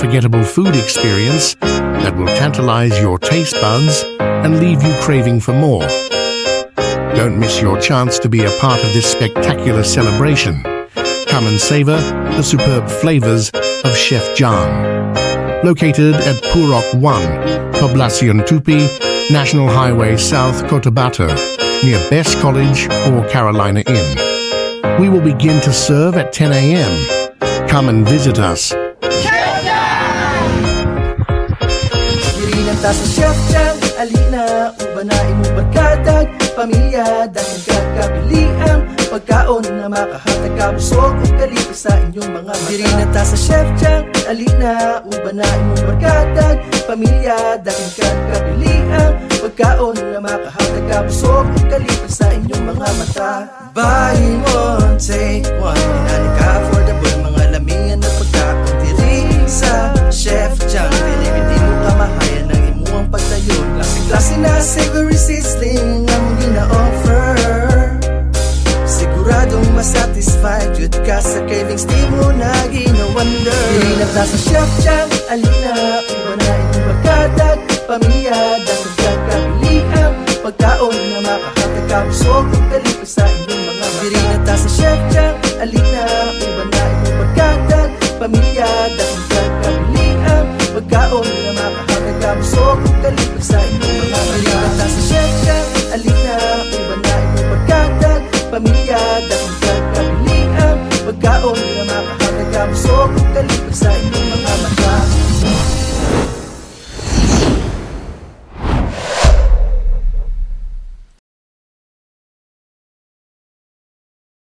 unforgettable food experience that will tantalize your taste buds and leave you craving for more. Don't miss your chance to be a part of this spectacular celebration. Come and savor the superb flavors of Chef Jang. Located at Purok 1, Poblacion Tupi, National Highway South, Cotabato, near Best College or Carolina Inn. We will begin to serve at 10 a.m. Come and visit us. Irinanta sa Chef Jang, alina, ubanain mo barkada, pamilya, dahil kakabili ang pagkaon na makahatag kabusog at kalipis sa inyong mga mata. Irinanta sa Chef Jang, alina, ubanain mo barkada, pamilya, dahil kakabili ang pagkaon na makahatag kabusog at kalipis sa inyong mga mata. Buy one, take one, inanika affordable, mga lamingan at pagkaon diri sa Chef Jang. Hindi mo kamahayan ng imuang pagdayon. Klase na savory sizzling ang gina-offer. Siguradong masatisfied yun ka sa cravings di mo na gina-wonder. Irinata sa Chef Jang, alina, ubanain mo magkadag, pamilya, dahil kakabili ang pagkaon na makahatag kabusog at kalipis sa inyong mga mata. Irinata sa Chef Jang, alina, ubanain mo magkadag, pamilya, dahil kakabili ang pagkaon na makahatag kabusog at kalipis sa inyong